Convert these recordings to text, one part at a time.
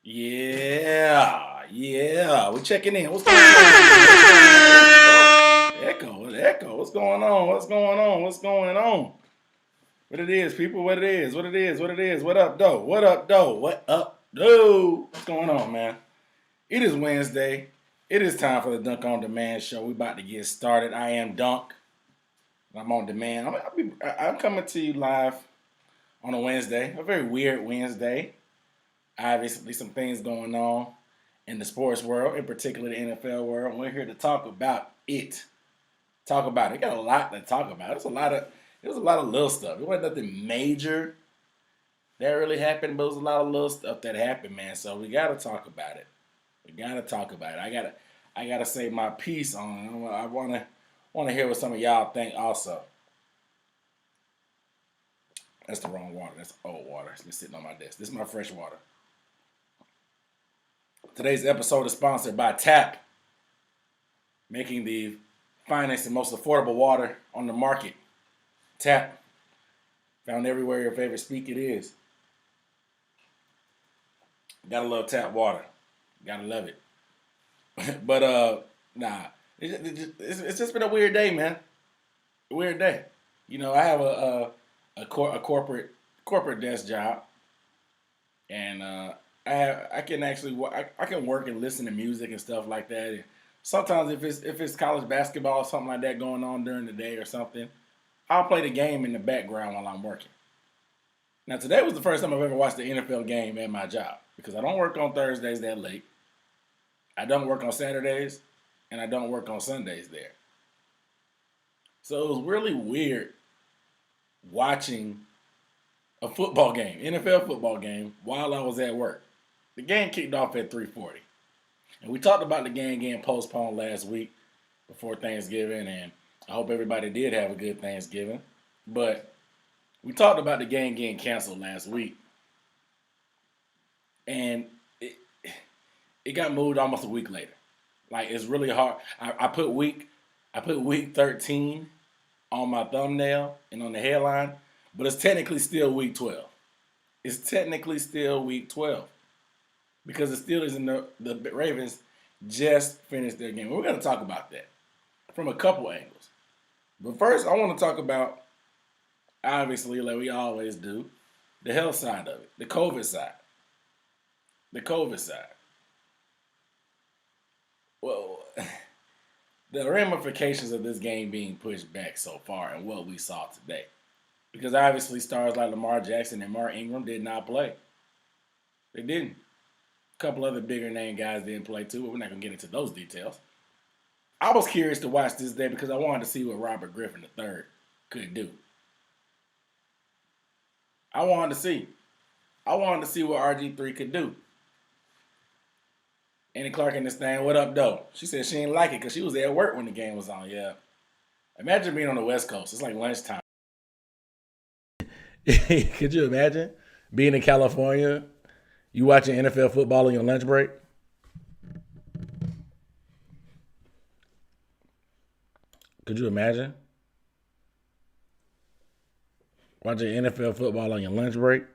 Yeah. We're checking in. What's going on? Echo. What's going on? What's going on? What it is, people? What it is? What up, though? What's going on, man? It is Wednesday. It is time for the Dunk on Demand show. We about to get started. I am Dunk. I'm on demand. I'm coming to you live on a Wednesday. A very weird Wednesday. Obviously, some things going on in the sports world, in particular the NFL world. We're here to talk about it. Got a lot to talk about. There's a lot of little stuff. It wasn't nothing major that really happened, but it was a lot of little stuff that happened, man. So we gotta talk about it. I gotta say my piece on it. I wanna hear what some of y'all think also. That's the wrong water. That's old water. It's been sitting on my desk. This is my fresh water. Today's episode is sponsored by Tap, making the finest and most affordable water on the market. Tap, found everywhere your favorite speak it is. Gotta love tap water. Gotta love it. But it's just been a weird day, man. A weird day. You know, I have a corporate desk job, and I can work and listen to music and stuff like that. And sometimes if it's college basketball or something like that going on during the day or something, I'll play the game in the background while I'm working. Now today was the first time I've ever watched the NFL game at my job because I don't work on Thursdays that late. I don't work on Saturdays, and I don't work on Sundays there. So it was really weird watching a football game, NFL football game, while I was at work. The game kicked off at 3:40. And we talked about the game getting postponed last week before Thanksgiving, and I hope everybody did have a good Thanksgiving. But we talked about the game getting canceled last week. And it got moved almost a week later. Like, it's really hard. I put week 13 on my thumbnail and on the headline, but it's technically still week 12. Because the Steelers and the Ravens just finished their game. We're going to talk about that from a couple angles. But first, I want to talk about, obviously, like we always do, the health side of it, the COVID side. Well, the ramifications of this game being pushed back so far and what we saw today. Because obviously stars like Lamar Jackson and Mark Ingram did not play. They didn't. A couple other bigger name guys didn't play too, but we're not going to get into those details. I was curious to watch this day because I wanted to see what Robert Griffin III could do. I wanted to see what RG3 could do. Annie Clark in this thing, what up, though? She said she didn't like it because she was at work when the game was on, yeah. Imagine being on the West Coast. It's like lunchtime. Could you imagine being in California, you watching NFL football on your lunch break? Could you imagine watching NFL football on your lunch break?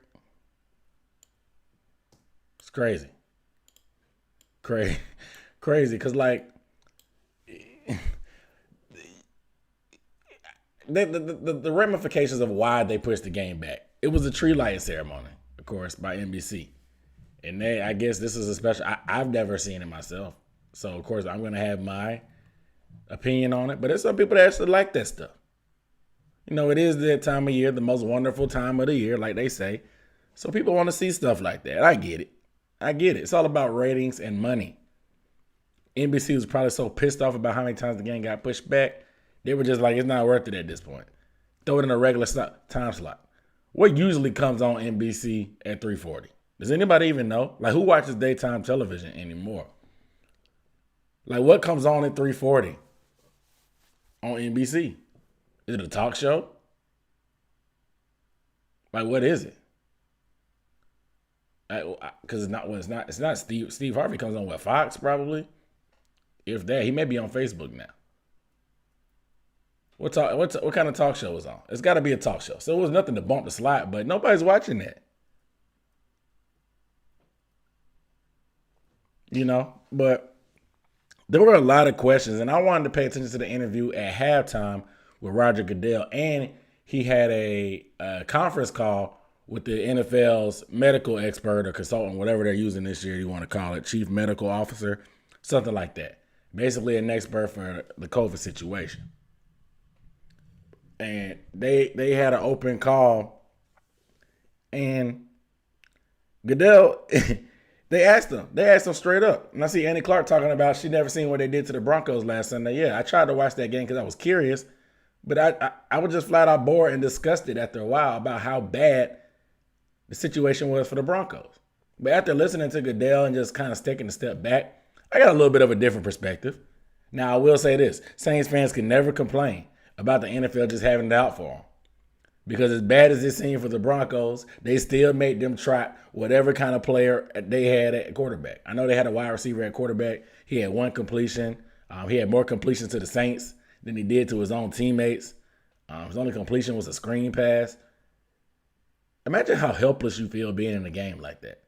It's crazy. Crazy, because like the ramifications of why they pushed the game back. It was a tree lighting ceremony, of course, by NBC. And I guess this is a special, I've never seen it myself. So, of course, I'm going to have my opinion on it. But there's some people that actually like that stuff. You know, it is that time of year, the most wonderful time of the year, like they say. So people want to see stuff like that. I get it. It's all about ratings and money. NBC was probably so pissed off about how many times the game got pushed back. They were just like, it's not worth it at this point. Throw it in a regular time slot. What usually comes on NBC at 3:40? Does anybody even know? Like, who watches daytime television anymore? Like, what comes on at 3:40 on NBC? Is it a talk show? Like, what is it? Because it's not Steve Harvey comes on Fox probably. If that, he may be on Facebook now. What kind of talk show is on? It's got to be a talk show. So it was nothing to bump the slot, but nobody's watching that. But there were a lot of questions, and I wanted to pay attention to the interview at halftime with Roger Goodell, and he had a conference call with the NFL's medical expert or consultant, whatever they're using this year, you want to call it, chief medical officer, something like that. Basically an expert for the COVID situation. And they had an open call, and Goodell, they asked him straight up. And I see Annie Clark talking about she never seen what they did to the Broncos last Sunday. Yeah, I tried to watch that game because I was curious, but I was just flat out bored and disgusted after a while about how bad the situation was for the Broncos. But after listening to Gooddell and just kind of taking a step back, I got a little bit of a different perspective. Now, I will say this. Saints fans can never complain about the NFL just having it out for them. Because as bad as it seemed for the Broncos, they still made them try whatever kind of player they had at quarterback. I know they had a wide receiver at quarterback. He had one completion. He had more completions to the Saints than he did to his own teammates. His only completion was a screen pass. Imagine how helpless you feel being in a game like that.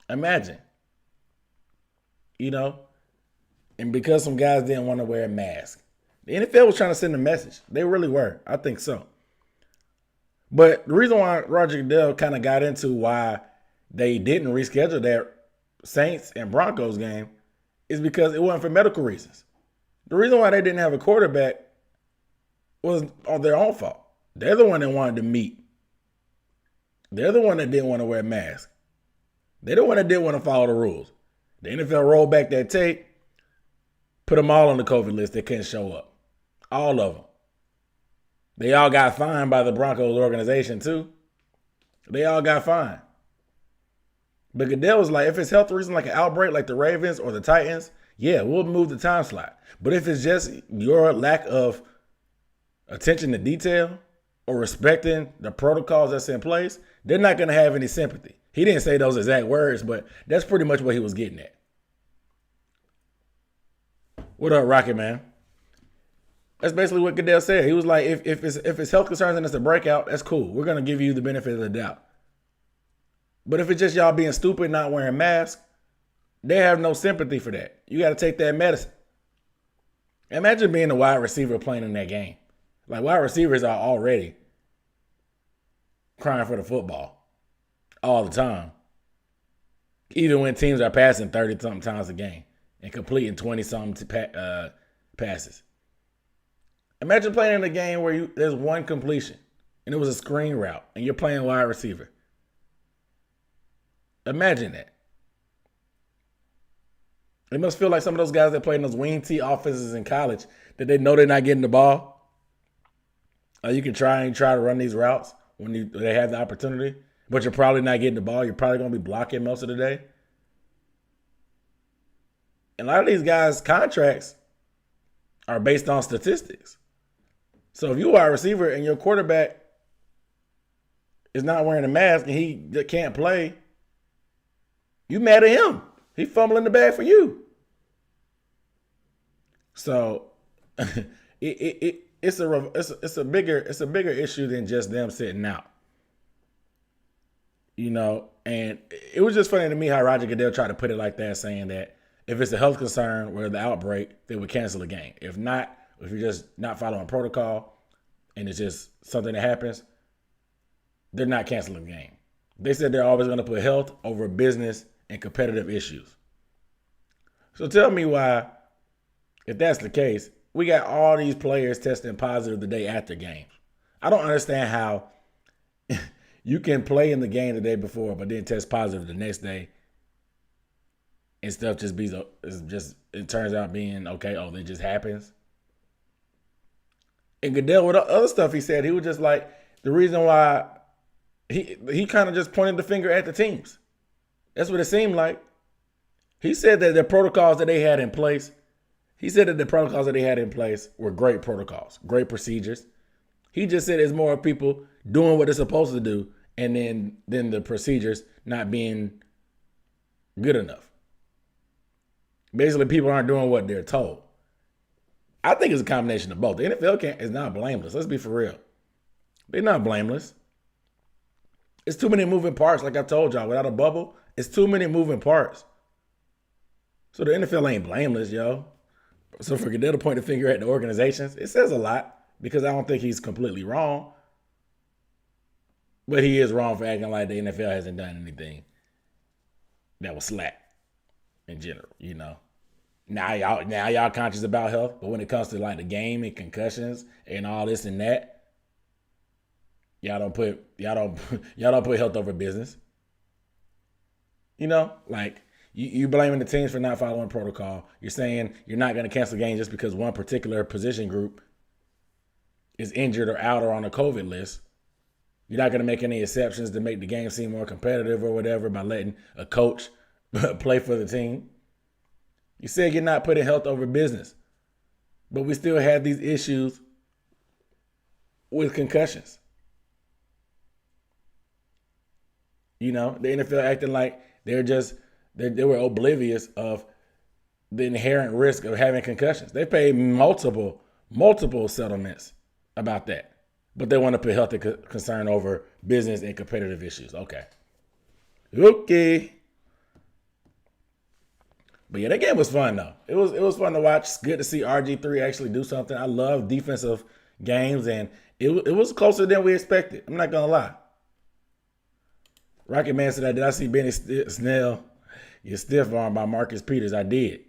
Imagine. And because some guys didn't want to wear a mask. The NFL was trying to send a message. They really were. I think so. But the reason why Roger Goodell kind of got into why they didn't reschedule that Saints and Broncos game is because it wasn't for medical reasons. The reason why they didn't have a quarterback was on their own fault. They're the one that wanted to meet. They're the one that didn't want to wear a mask. They're the one that didn't want to follow the rules. The NFL rolled back that tape, put them all on the COVID list. They couldn't show up. All of them. They all got fined by the Broncos organization too. They all got fined. But Goodell was like, if it's health reason like an outbreak like the Ravens or the Titans, yeah, we'll move the time slot. But if it's just your lack of attention to detail or respecting the protocols that's in place, they're not going to have any sympathy. He didn't say those exact words, but that's pretty much what he was getting at. What up, Rocket Man? That's basically what Goodell said. He was like, if it's health concerns and it's a breakout, that's cool. We're going to give you the benefit of the doubt. But if it's just y'all being stupid, not wearing masks, they have no sympathy for that. You got to take that medicine. Imagine being a wide receiver playing in that game. Like, wide receivers are already crying for the football all the time. Even when teams are passing 30-something times a game and completing 20-something passes. Imagine playing in a game where there's one completion and it was a screen route and you're playing wide receiver. Imagine that. It must feel like some of those guys that play in those wing T offenses in college that they know they're not getting the ball. You can try to run these routes when they have the opportunity, but you're probably not getting the ball. You're probably going to be blocking most of the day. And a lot of these guys' contracts are based on statistics. So if you're a wide receiver and your quarterback is not wearing a mask and he can't play, you mad at him. He fumbling the bag for you. So it's a bigger issue than just them sitting out. And it was just funny to me how Roger Goodell tried to put it like that, saying that if it's a health concern or the outbreak, they would cancel the game. If not, if you're just not following protocol and it's just something that happens, they're not canceling the game. They said they're always going to put health over business and competitive issues. So tell me why, if that's the case, we got all these players testing positive the day after games. I don't understand how you can play in the game the day before but then test positive the next day and stuff it turns out being okay. Oh, that just happens. And Goodell, with other stuff he said, he was just like, the reason why he kind of just pointed the finger at the teams. That's what it seemed like. He said that the protocols that they had in place, were great protocols, great procedures. He just said it's more people doing what they're supposed to do and then the procedures not being good enough. Basically, people aren't doing what they're told. I think it's a combination of both. The NFL is not blameless. Let's be for real. They're not blameless. It's too many moving parts, like I told y'all. Without a bubble, it's too many moving parts. So the NFL ain't blameless, yo. So for Goodell to point the finger at the organizations, it says a lot because I don't think he's completely wrong. But he is wrong for acting like the NFL hasn't done anything that was slack in general, you know. Now y'all conscious about health, but when it comes to like the game and concussions and all this and that, y'all don't put health over business. You know, like you blaming the teams for not following protocol. You're saying you're not going to cancel games just because one particular position group is injured or out or on a COVID list. You're not going to make any exceptions to make the game seem more competitive or whatever by letting a coach play for the team. You said you're not putting health over business, but we still have these issues with concussions. You know, the NFL acting like they were oblivious of the inherent risk of having concussions. They paid multiple settlements about that, but they want to put health concern over business and competitive issues. Okay. But yeah, that game was fun though. It was fun to watch. It's good to see RG3 actually do something. I love defensive games, and it was closer than we expected. I'm not gonna lie. Rocket Man said, "Did I see Benny Snell get stiff armed by Marcus Peters?" I did.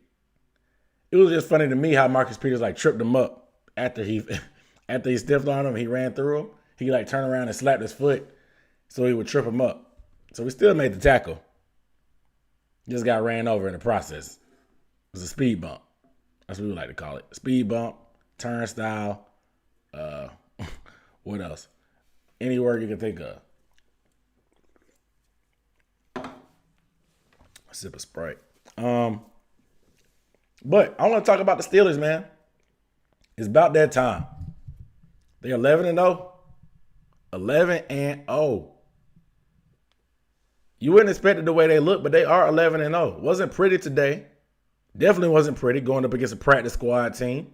It was just funny to me how Marcus Peters like tripped him up after he stiff armed him. He ran through him. He like turned around and slapped his foot so he would trip him up. So we still made the tackle. Just got ran over in the process. It was a speed bump. That's what we like to call it. Speed bump, turnstile, what else? Any word you can think of. A sip of Sprite. But I want to talk about the Steelers, man. It's about that time. They're 11-0. 11-0. You wouldn't expect it the way they look, but they are 11-0. Wasn't pretty today. Definitely wasn't pretty going up against a practice squad team.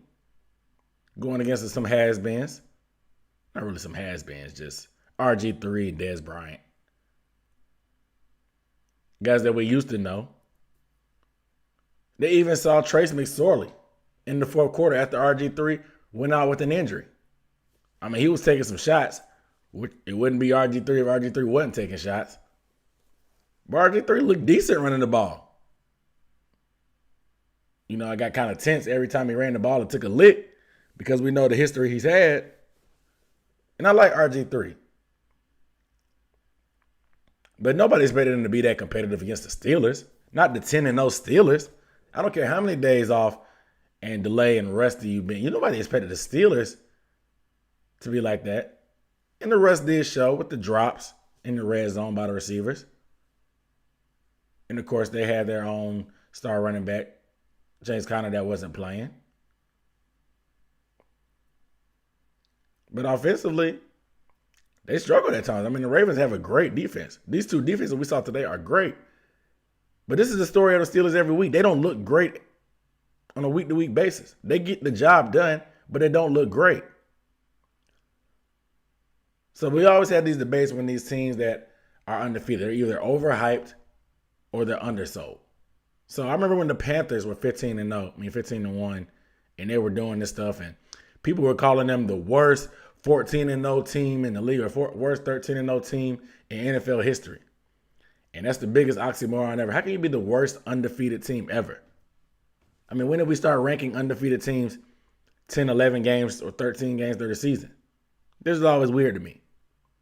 Going against some has-beens. Not really some has-beens, just RG3 and Dez Bryant. Guys that we used to know. They even saw Trace McSorley in the fourth quarter after RG3 went out with an injury. I mean, he was taking some shots. It wouldn't be RG3 if RG3 wasn't taking shots. But RG3 looked decent running the ball. You know, I got kind of tense every time he ran the ball and took a lick because we know the history he's had. And I like RG3. But nobody expected him to be that competitive against the Steelers. Not the 10-0 Steelers. I don't care how many days off and delay and rusty you've been. Nobody expected the Steelers to be like that. And the rest did show with the drops in the red zone by the receivers. And, of course, they had their own star running back, James Conner, that wasn't playing. But offensively, they struggled at times. I mean, the Ravens have a great defense. These two defenses we saw today are great. But this is the story of the Steelers every week. They don't look great on a week-to-week basis. They get the job done, but they don't look great. So we always have these debates when these teams that are undefeated, they're either overhyped or they're undersold. So I remember when the Panthers were 15-1, and they were doing this stuff, and people were calling them the worst 14-0 team in the league or worst 13-0 team in NFL history. And that's the biggest oxymoron ever. How can you be the worst undefeated team ever? I mean, when did we start ranking undefeated teams 10, 11 games or 13 games through the season? This is always weird to me.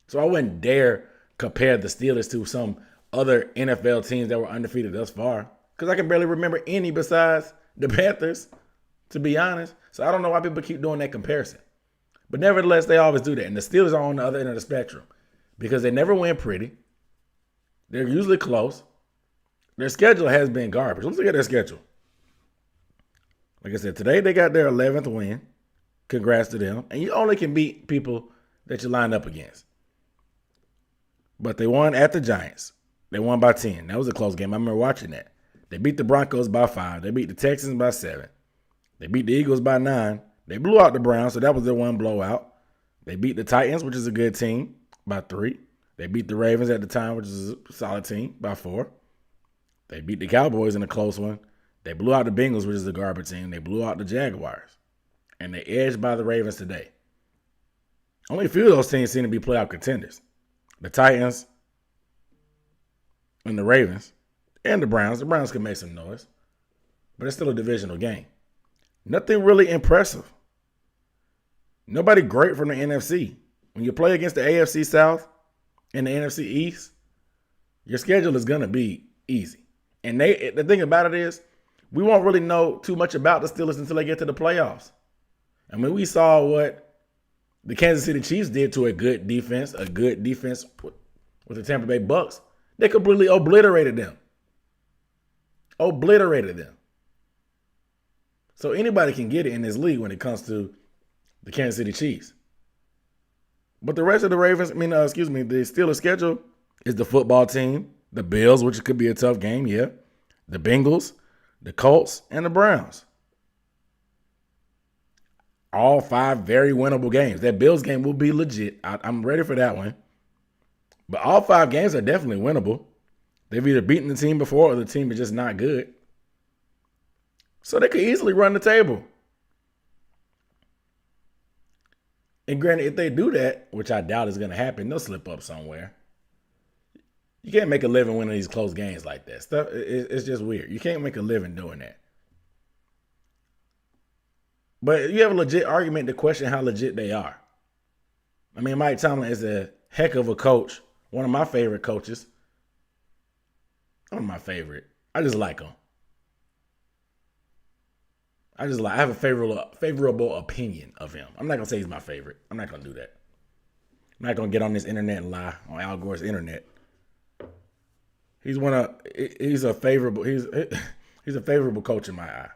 So I wouldn't dare compare the Steelers to some other NFL teams that were undefeated thus far, because I can barely remember any besides the Panthers, to be honest. So I don't know why people keep doing that comparison. But nevertheless, they always do that. And the Steelers are on the other end of the spectrum because they never win pretty. They're usually close. Their schedule has been garbage. Let's look at their schedule. Like I said, today they got their 11th win. Congrats to them. And you only can beat people that you line up against. But they won at the Giants. They won by 10. That was a close game. I remember watching that. They beat the Broncos by 5. They beat the Texans by 7. They beat the Eagles by 9. They blew out the Browns, so that was their one blowout. They beat the Titans, which is a good team, by 3. They beat the Ravens at the time, which is a solid team, by 4. They beat the Cowboys in a close one. They blew out the Bengals, which is the garbage team. They blew out the Jaguars. And they edged by the Ravens today. Only a few of those teams seem to be playoff contenders. The Titans and the Ravens and the Browns. The Browns can make some noise. But it's still a divisional game. Nothing really impressive. Nobody great from the NFC. When you play against the AFC South and the NFC East, your schedule is going to be easy. And the thing about it is, we won't really know too much about the Steelers until they get to the playoffs. I mean, we saw what the Kansas City Chiefs did to a good defense with the Tampa Bay Bucks. They completely obliterated them. So anybody can get it in this league when it comes to the Kansas City Chiefs. But the rest of the the Steelers schedule is the football team, the Bills, which could be a tough game, yeah, the Bengals, the Colts, and the Browns. All 5 very winnable games. That Bills game will be legit. I'm ready for that one. But all 5 games are definitely winnable. They've either beaten the team before or the team is just not good. So they could easily run the table. And granted, if they do that, which I doubt is going to happen, they'll slip up somewhere. You can't make a living winning these close games like that. It's just weird. You can't make a living doing that. But you have a legit argument to question how legit they are. I mean, Mike Tomlin is a heck of a coach. One of my favorite coaches. One of my favorite. I just like him. I have a favorable opinion of him. I'm not going to say he's my favorite. I'm not going to do that. I'm not going to get on this internet and lie on Al Gore's internet. He's a favorable coach in my eye.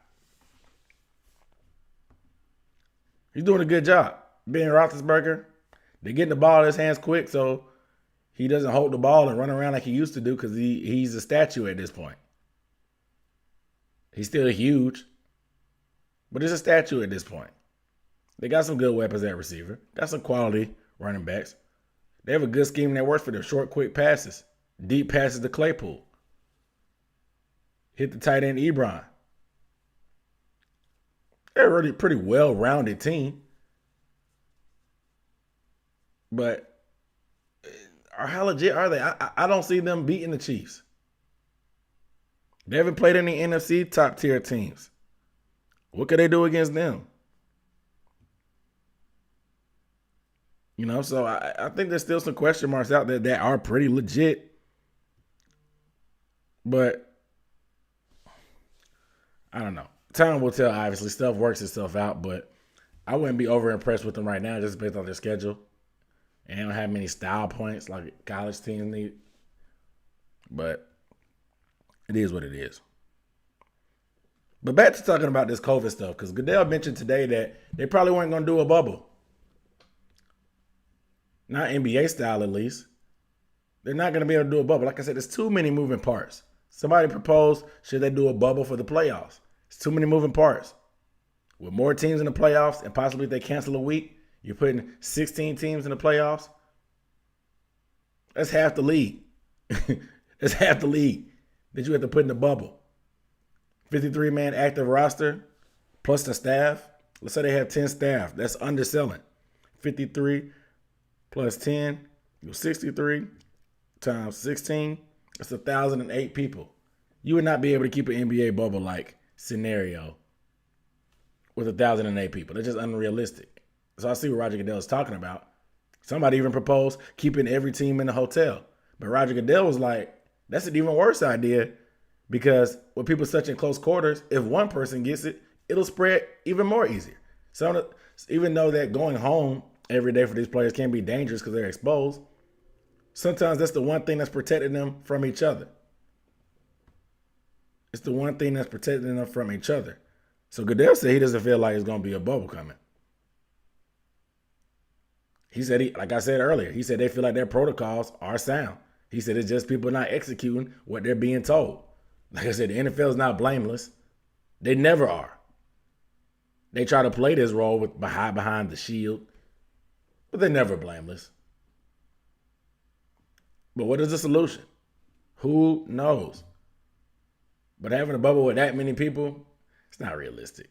He's doing a good job. Ben Roethlisberger, they're getting the ball in his hands quick, so he doesn't hold the ball and run around like he used to do because he's a statue at this point. He's still huge, but he's a statue at this point. They got some good weapons at receiver. Got some quality running backs. They have a good scheme that works for their short, quick passes. Deep passes to Claypool. Hit the tight end Ebron. They're a really pretty well-rounded team. But how legit are they? I don't see them beating the Chiefs. They haven't played any NFC top-tier teams. What could they do against them? So I think there's still some question marks out there that are pretty legit. But I don't know. Time will tell, obviously. Stuff works itself out, but I wouldn't be over-impressed with them right now just based on their schedule. And they don't have many style points like college teams need. But it is what it is. But back to talking about this COVID stuff, because Gooddell mentioned today that they probably weren't going to do a bubble. Not NBA style, at least. They're not going to be able to do a bubble. Like I said, there's too many moving parts. Somebody proposed, should they do a bubble for the playoffs? It's too many moving parts. With more teams in the playoffs, and possibly if they cancel a week, you're putting 16 teams in the playoffs. That's half the league. That's half the league that you have to put in the bubble. 53-man active roster plus the staff. Let's say they have 10 staff. That's underselling. 53 plus 10, 63 times 16. That's 1,008 people. You would not be able to keep an NBA bubble-like scenario with 1,008 people. That's just unrealistic. So I see what Roger Goodell is talking about. Somebody even proposed keeping every team in the hotel. But Roger Goodell was like, that's an even worse idea because with people such in close quarters, if one person gets it, it'll spread even more easier. So even though that going home every day for these players can be dangerous because they're exposed, sometimes that's the one thing that's protecting them from each other. It's the one thing that's protecting them from each other. So Goodell said he doesn't feel like it's going to be a bubble coming. He said, like I said earlier, he said they feel like their protocols are sound. He said it's just people not executing what they're being told. Like I said, the NFL is not blameless. They never are. They try to play this role with behind the shield, but they're never blameless. But what is the solution? Who knows? But having a bubble with that many people, it's not realistic.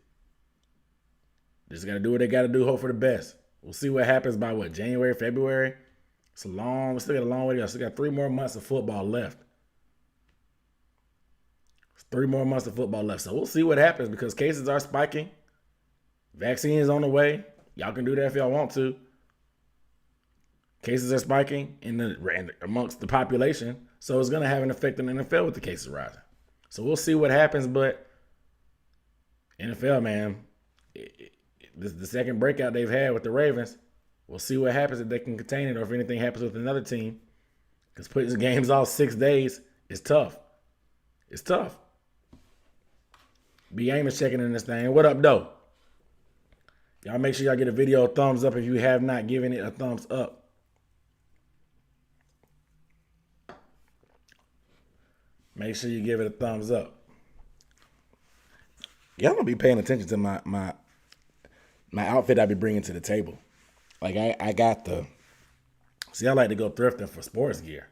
Just got to do what they got to do, hope for the best. We'll see what happens by January, February. We still got a long way to go. Still got 3 more months of football left. 3 more months of football left. So we'll see what happens because cases are spiking. Vaccine is on the way. Y'all can do that if y'all want to. Cases are spiking amongst the population. So it's going to have an effect on the NFL with the cases rising. So we'll see what happens. But NFL, man, this is the second breakout they've had with the Ravens. We'll see what happens if they can contain it or if anything happens with another team. Because putting games off 6 days is tough. It's tough. B. Aim is checking in this thing. What up, though? Y'all make sure y'all get a video a thumbs up if you have not given it a thumbs up. Make sure you give it a thumbs up. Y'all don't be paying attention to my outfit I be bringing to the table. Like I got the. See, I like to go thrifting for sports gear.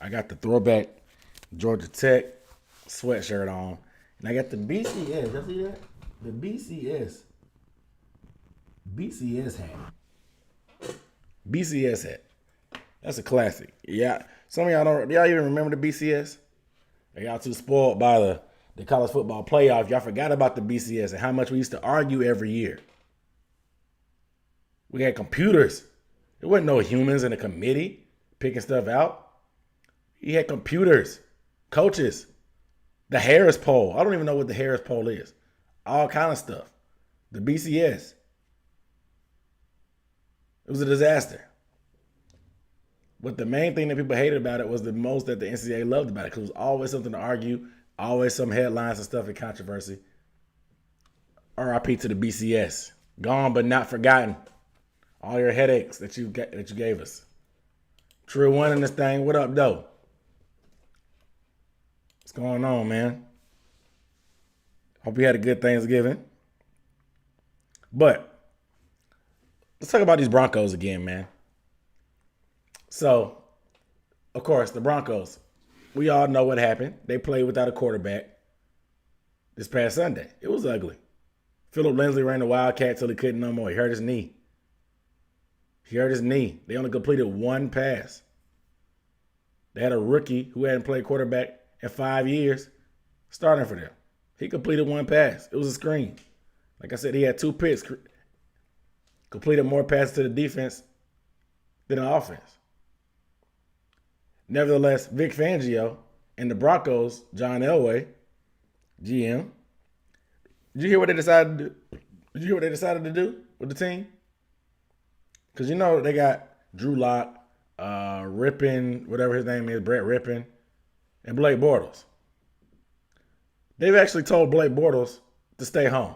I got the throwback Georgia Tech sweatshirt on, and I got the BCS. Y'all see that? The BCS hat. BCS hat. That's a classic. Yeah. Some of y'all don't. Y'all even remember the BCS? Y'all too spoiled by the college football playoff. Y'all forgot about the BCS and how much we used to argue every year. We had computers. There wasn't no humans in a committee picking stuff out. He had computers, coaches, the Harris poll. I don't even know what the Harris poll is. All kind of stuff. The BCS. It was a disaster. But the main thing that people hated about it was the most that the NCAA loved about it because it was always something to argue, always some headlines and stuff and controversy. RIP to the BCS. Gone but not forgotten. All your headaches that you gave us. True one in this thing. What up, though? What's going on, man? Hope you had a good Thanksgiving. But let's talk about these Broncos again, man. So, of course, the Broncos. We all know what happened. They played without a quarterback this past Sunday. It was ugly. Phillip Lindsay ran the Wildcat till he couldn't no more. He hurt his knee. They only completed 1 pass. They had a rookie who hadn't played quarterback in 5 years starting for them. He completed 1 pass. It was a screen. Like I said, he had 2 picks. Completed more passes to the defense than the offense. Nevertheless, Vic Fangio and the Broncos, John Elway, GM, did you hear what they decided to do? Did you hear what they decided to do with the team? Because you know they got Drew Lock, Rippin, whatever his name is, Brett Rippin, and Blake Bortles. They've actually told Blake Bortles to stay home.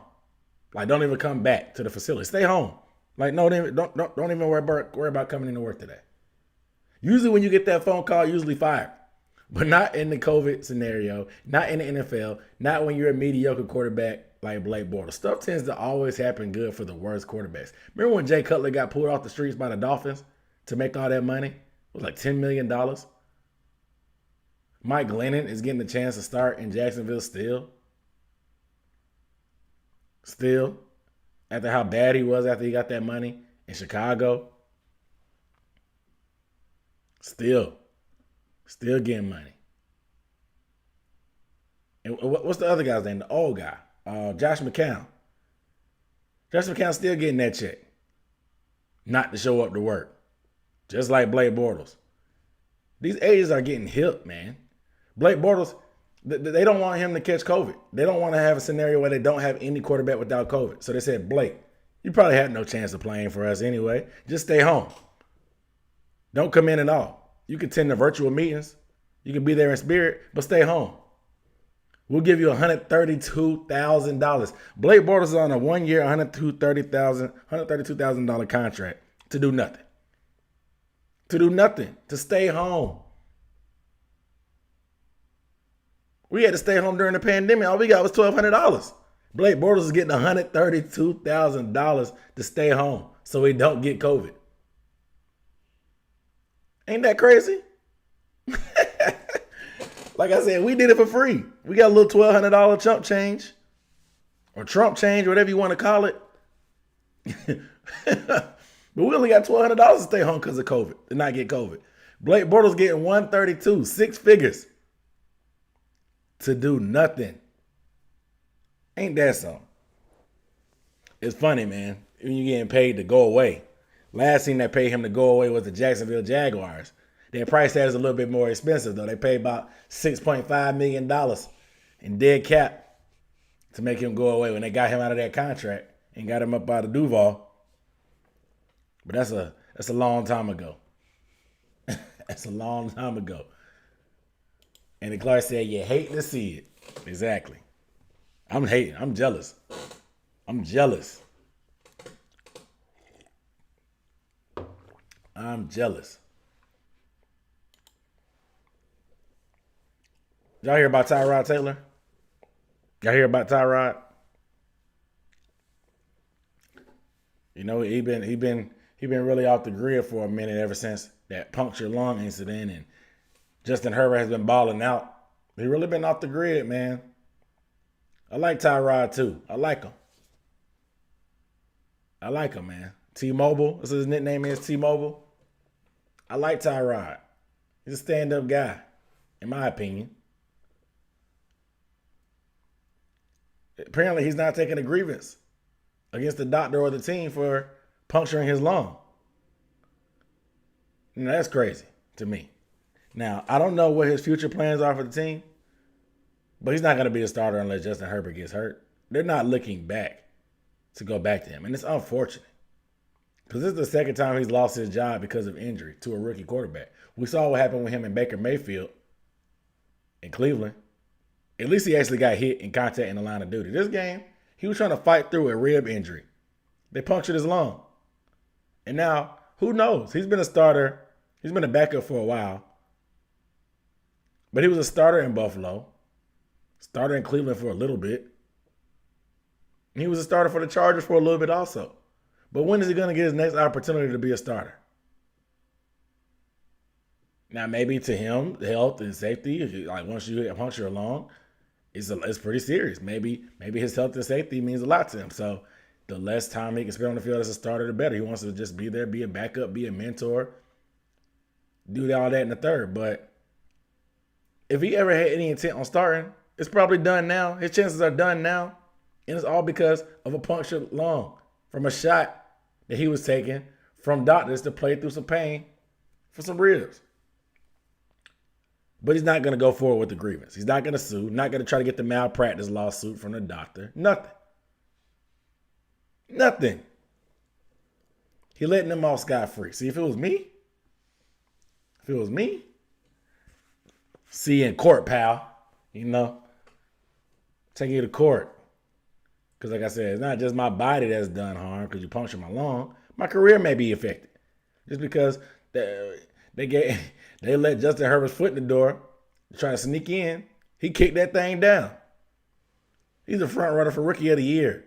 Like, don't even come back to the facility. Stay home. Like, no, don't even worry about coming into work today. Usually when you get that phone call, usually fired. But not in the COVID scenario, not in the NFL, not when you're a mediocre quarterback like Blake Bortles. Stuff tends to always happen good for the worst quarterbacks. Remember when Jay Cutler got pulled off the streets by the Dolphins to make all that money? It was like $10 million. Mike Glennon is getting the chance to start in Jacksonville still. After how bad he was after he got that money in Chicago. Still getting money. And what's the other guy's name? The old guy. Josh McCown. Josh McCown's still getting that check. Not to show up to work. Just like Blake Bortles. These agents are getting hip, man. Blake Bortles, they don't want him to catch COVID. They don't want to have a scenario where they don't have any quarterback without COVID. So they said, Blake, you probably had no chance of playing for us anyway. Just stay home. Don't come in at all. You can attend the virtual meetings. You can be there in spirit, but stay home. We'll give you $132,000. Blake Bortles is on a 1-year, $132,000 contract to do nothing. To stay home. We had to stay home during the pandemic. All we got was $1,200. Blake Bortles is getting $132,000 to stay home so he don't get COVID. Ain't that crazy? Like I said, we did it for free. We got a little $1,200 chump change or Trump change, whatever you want to call it. But we only got $1,200 to stay home because of COVID, and not get COVID. Blake Bortles getting 132, 6 figures to do nothing. Ain't that something? It's funny, man, when you're getting paid to go away. Last team that paid him to go away was the Jacksonville Jaguars. Their price tag is a little bit more expensive, though. They paid about $6.5 million in dead cap to make him go away when they got him out of that contract and got him up out of Duval. But that's a long time ago. That's a long time ago. And the Clark said, you hate to see it. Exactly. I'm hating. I'm jealous. I'm jealous. I'm jealous. Y'all hear about Tyrod Taylor? Y'all hear about Tyrod? You know, he been really off the grid for a minute ever since that punctured lung incident, and Justin Herbert has been balling out. He really been off the grid, man. I like Tyrod too. I like him. Man. T-Mobile, that's what his nickname is, T-Mobile. I like Tyrod. He's a stand-up guy, in my opinion. Apparently, he's not taking a grievance against the doctor or the team for puncturing his lung. Now, that's crazy to me. Now, I don't know what his future plans are for the team, but he's not going to be a starter unless Justin Herbert gets hurt. They're not looking back to go back to him, and it's unfortunate because this is the second time he's lost his job because of injury to a rookie quarterback. We saw what happened with him and Baker Mayfield in Cleveland. At least he actually got hit in contact in the line of duty. This game, he was trying to fight through a rib injury. They punctured his lung. And now, who knows? He's been a starter. He's been a backup for a while. But he was a starter in Buffalo. Starter in Cleveland for a little bit. And he was a starter for the Chargers for a little bit also. But when is he going to get his next opportunity to be a starter? Now, maybe to him, health and safety, like once you puncture a lung, it's pretty serious. Maybe his health and safety means a lot to him. So the less time he can spend on the field as a starter, the better. He wants to just be there, be a backup, be a mentor, do all that in the third. But if he ever had any intent on starting, it's probably done now. His chances are done now. And it's all because of a punctured lung from a shot that he was taking from doctors to play through some pain for some ribs. But he's not going to go forward with the grievance. He's not going to sue. Not going to try to get the malpractice lawsuit from the doctor. Nothing. He letting them off scot-free. See, if it was me, see you in court, pal. You know, take you to court. Because like I said, it's not just my body that's done harm because you punctured my lung. My career may be affected. Just because they let Justin Herbert's foot in the door, try to sneak in. He kicked that thing down. He's a front runner for Rookie of the Year.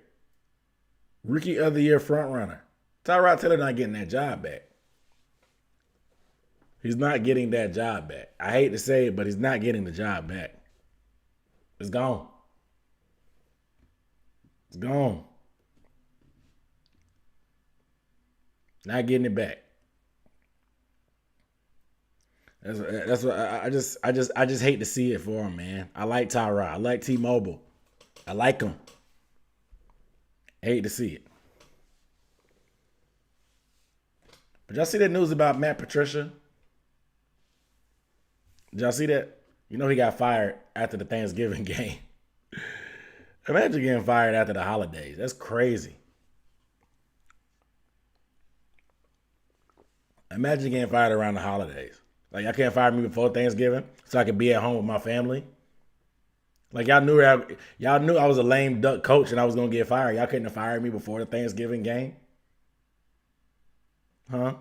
Rookie of the Year front runner. Tyrod Taylor not getting that job back. He's not getting that job back. I hate to say it, but he's not getting the job back. It's gone. It's gone. Not getting it back. That's what I just hate to see it for him, man. I like Tyrod. I like T-Mobile. I like him. I hate to see it. But y'all see that news about Matt Patricia? Did y'all see that? You know he got fired after the Thanksgiving game. Imagine getting fired after the holidays. That's crazy. Imagine getting fired around the holidays. Like, y'all can't fire me before Thanksgiving so I could be at home with my family. Like, y'all knew I was a lame duck coach and I was going to get fired. Y'all couldn't have fired me before the Thanksgiving game? Huh?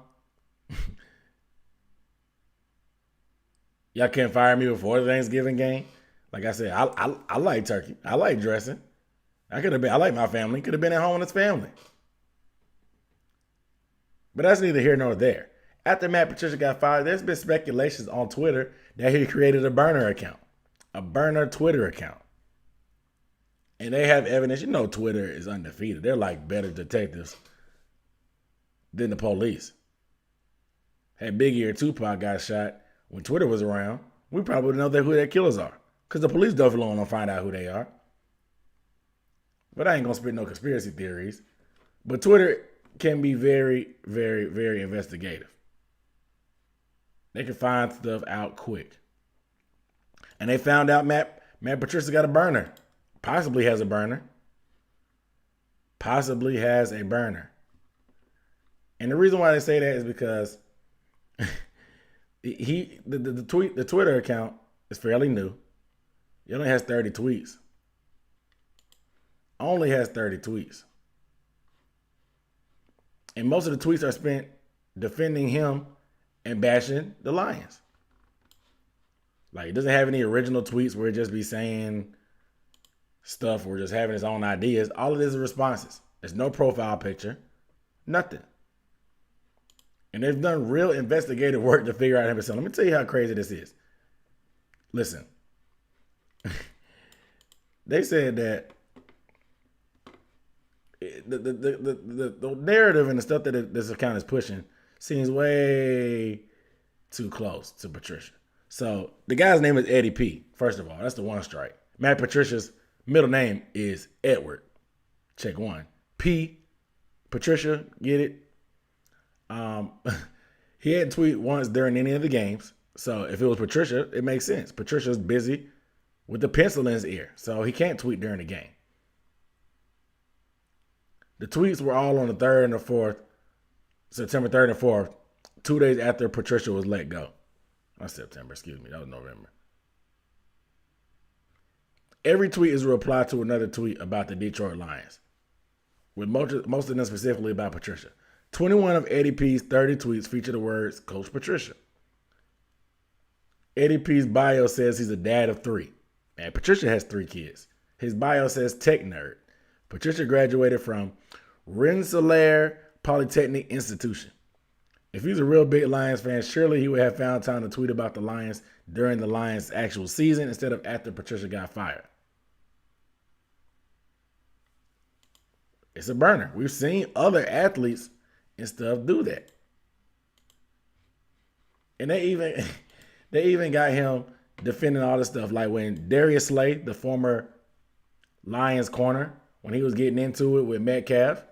Y'all can't fire me before the Thanksgiving game? Like I said, I like turkey. I like dressing. I like my family. Could have been at home with his family. But that's neither here nor there. After Matt Patricia got fired, there's been speculations on Twitter that he created a burner account. a burner Twitter account. And they have evidence. You know Twitter is undefeated. They're like better detectives than the police. Had Biggie or Tupac got shot when Twitter was around, we probably would know who their killers are. Because the police definitely want to find out who they are. But I ain't going to spit no conspiracy theories. But Twitter can be very, very, very investigative. They can find stuff out quick. And they found out Matt Patricia got a burner. Possibly has a burner. Possibly has a burner. And the reason why they say that is because the Twitter account is fairly new. He only has 30 tweets. Only has 30 tweets. And most of the tweets are spent defending him and bashing the Lions. Like, it doesn't have any original tweets where it just be saying stuff or just having his own ideas. All of this is responses. There's no profile picture. Nothing. And they've done real investigative work to figure out him. So let me tell you how crazy this is. Listen. They said that the narrative and the stuff that this account is pushing seems way too close to Patricia. So the guy's name is Eddie P. First of all, that's the one strike. Matt Patricia's middle name is Edward. Check one. P. Patricia, get it? He hadn't tweeted once during any of the games. So if it was Patricia, it makes sense. Patricia's busy with the pencil in his ear, so he can't tweet during the game. The tweets were all on the 3rd and the 4th, September 3rd and 4th, 2 days after Patricia was let go. Not September, excuse me, that was November. Every tweet is a reply to another tweet about the Detroit Lions, with most of them specifically about Patricia. 21 of Eddie P's 30 tweets feature the words Coach Patricia. Eddie P's bio says he's a dad of 3. And Patricia has 3 kids. His bio says tech nerd. Patricia graduated from Rensselaer Polytechnic Institution. If he's a real big Lions fan, surely he would have found time to tweet about the Lions during the Lions' actual season instead of after Patricia got fired. It's a burner. We've seen other athletes and stuff do that. And they even got him defending all this stuff. Like when Darius Slay, the former Lions corner, when he was getting into it with Metcalf,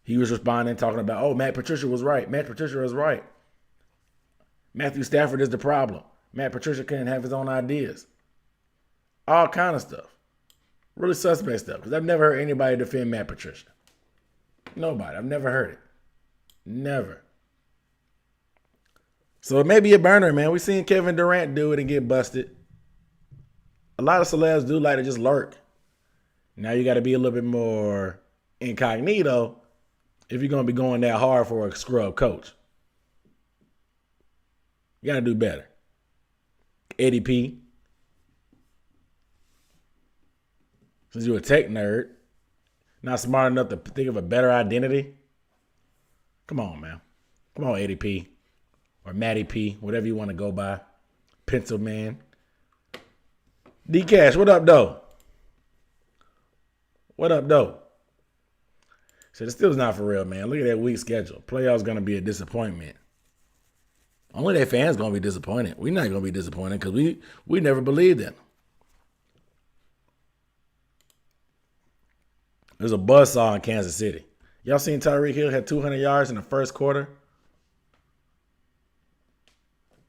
he was responding, talking about, oh, Matt Patricia was right. Matt Patricia was right. Matthew Stafford is the problem. Matt Patricia couldn't have his own ideas. All kind of stuff. Really suspect stuff. Because I've never heard anybody defend Matt Patricia. Nobody. I've never heard it. Never. So it may be a burner, man. We've seen Kevin Durant do it and get busted. A lot of celebs do like to just lurk. Now you got to be a little bit more incognito if you're going to be going that hard for a scrub coach. You got to do better. Eddie P. Since you're a tech nerd, not smart enough to think of a better identity. Come on, man. Come on, Eddie P. Or Matty P. Whatever you want to go by. Pencil Man. D Cash, what up, though? What up, though? So the Steelers not for real, man. Look at that weak schedule. Playoffs going to be a disappointment. Only their fans going to be disappointed. We're not going to be disappointed because we never believed in them. There's a buzzsaw in Kansas City. Y'all seen Tyreek Hill had 200 yards in the first quarter?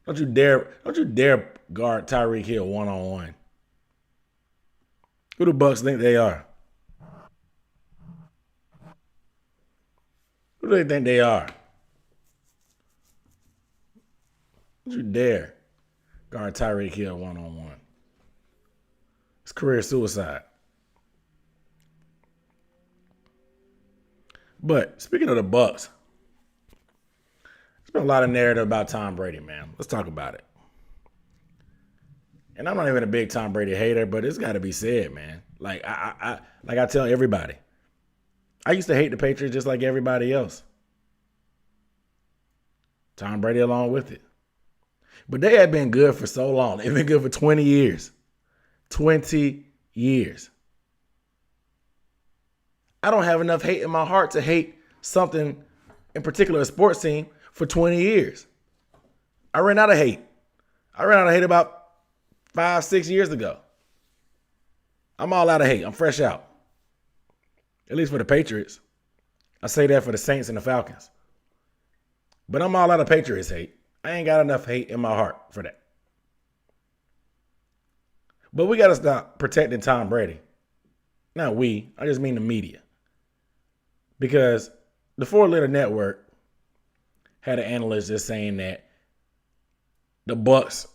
Don't you dare guard Tyreek Hill one-on-one. Who the Bucs think they are? Who do they think they are? Don't you dare guard Tyreek Hill one-on-one. It's career suicide. But speaking of the Bucs, there's been a lot of narrative about Tom Brady, man. Let's talk about it. And I'm not even a big Tom Brady hater, but it's got to be said, man. Like I tell everybody, I used to hate the Patriots just like everybody else. Tom Brady along with it. But they had been good for so long. They've been good for 20 years. 20 years. I don't have enough hate in my heart to hate something, in particular a sports team, for 20 years. I ran out of hate. I ran out of hate about 5-6 years ago. I'm all out of hate. I'm fresh out. At least for the Patriots. I say that for the Saints and the Falcons. But I'm all out of Patriots hate. I ain't got enough hate in my heart for that. But we got to stop protecting Tom Brady. Not we. I just mean the media. Because the four-letter network had an analyst just saying that the Bucs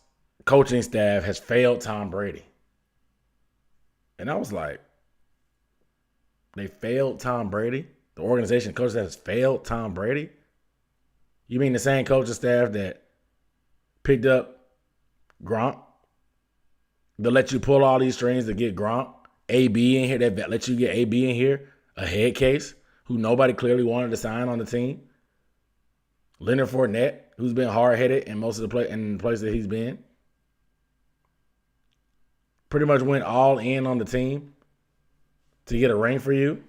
coaching staff has failed Tom Brady. And I was like, they failed Tom Brady? The organization coach that has failed Tom Brady? You mean the same coaching staff that picked up Gronk? That let you pull all these strings to get Gronk? AB in here, that let you get AB in here? A head case who nobody clearly wanted to sign on the team? Leonard Fournette, who's been hard-headed in most of the places that he's been? Pretty much went all in on the team to get a ring for you,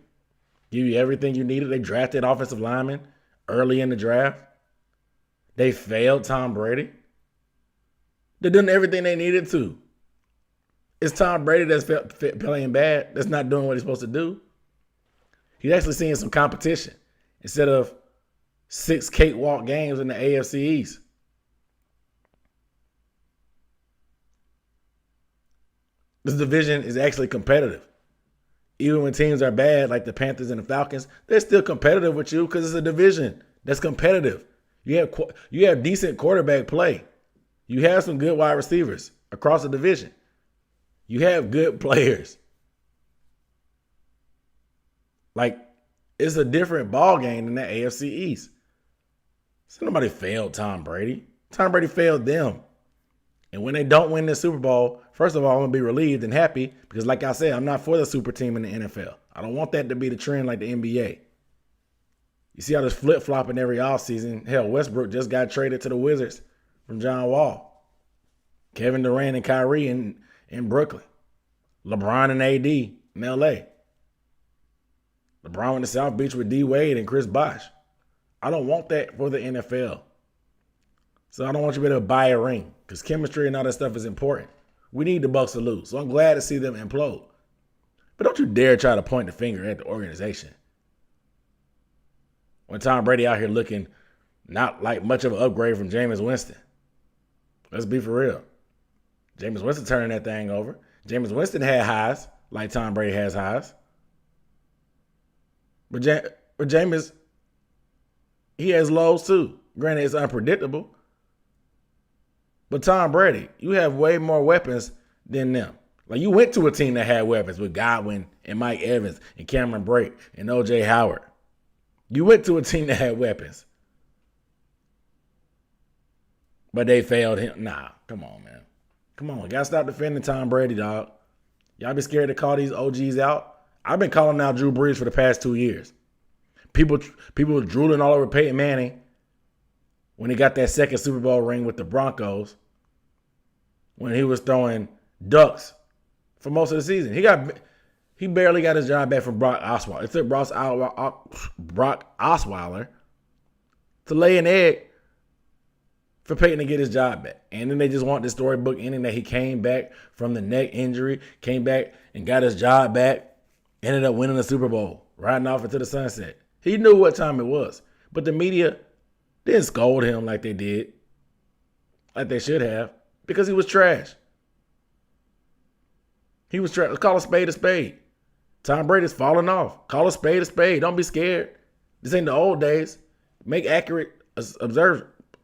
give you everything you needed. They drafted offensive linemen early in the draft. They failed Tom Brady. They're doing everything they needed to. It's Tom Brady that's playing bad, that's not doing what he's supposed to do. He's actually seeing some competition instead of 6 cakewalk games in the AFC East. This division is actually competitive. Even when teams are bad, like the Panthers and the Falcons, they're still competitive with you because it's a division that's competitive. You have decent quarterback play. You have some good wide receivers across the division. You have good players. Like, it's a different ball game than the AFC East. So nobody failed Tom Brady. Tom Brady failed them. And when they don't win the Super Bowl, first of all, I'm going to be relieved and happy because, like I said, I'm not for the super team in the NFL. I don't want that to be the trend like the NBA. You see how this flip-flopping every offseason. Hell, Westbrook just got traded to the Wizards from John Wall. Kevin Durant and Kyrie in Brooklyn. LeBron and AD in LA. LeBron went to South Beach with D Wade and Chris Bosh. I don't want that for the NFL. So I don't want you to be able to buy a ring because chemistry and all that stuff is important. We need the Bucs to lose. So I'm glad to see them implode. But don't you dare try to point the finger at the organization. When Tom Brady out here looking not like much of an upgrade from Jameis Winston. Let's be for real. Jameis Winston turning that thing over. Jameis Winston had highs like Tom Brady has highs. But Jameis, he has lows too. Granted, it's unpredictable. But Tom Brady, you have way more weapons than them. Like, you went to a team that had weapons with Godwin and Mike Evans and Cameron Brate and O.J. Howard. You went to a team that had weapons. But they failed him. Nah, come on, man. Come on. Got to stop defending Tom Brady, dog. Y'all be scared to call these OGs out? I've been calling out Drew Brees for the past 2 years. People were drooling all over Peyton Manning when he got that second Super Bowl ring with the Broncos, when he was throwing ducks for most of the season. He barely got his job back from Brock Osweiler. It took Brock Osweiler to lay an egg for Peyton to get his job back. And then they just want this storybook ending that he came back from the neck injury, came back and got his job back, ended up winning the Super Bowl, riding off into the sunset. He knew what time it was. But the media didn't scold him like they did, like they should have, because he was trash. He was trash. Let's call a spade a spade. Tom Brady's falling off. Call a spade a spade. Don't be scared. This ain't the old days. Make accurate